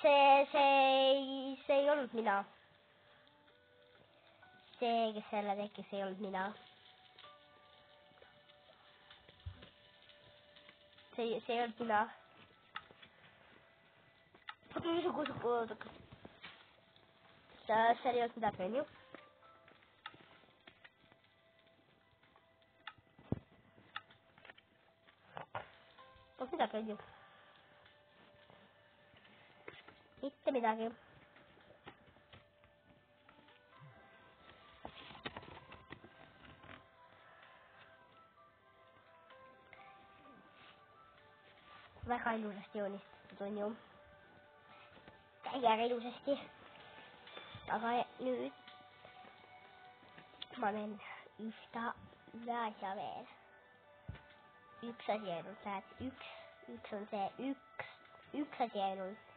Se ei ollut minä. Se, kes selle tegi, se ei olnud minä. Se ei olnud minä. Seal ei olnud midagi, on ju? Polnud midagi, on ju? Mitte midagi. Väga ilusasti joonistatud on ju. Täiega ilusasti. Aga nüüd ma teen ühte asja veel. Üks asi ainult, näed, üks on see, üks asi ainult.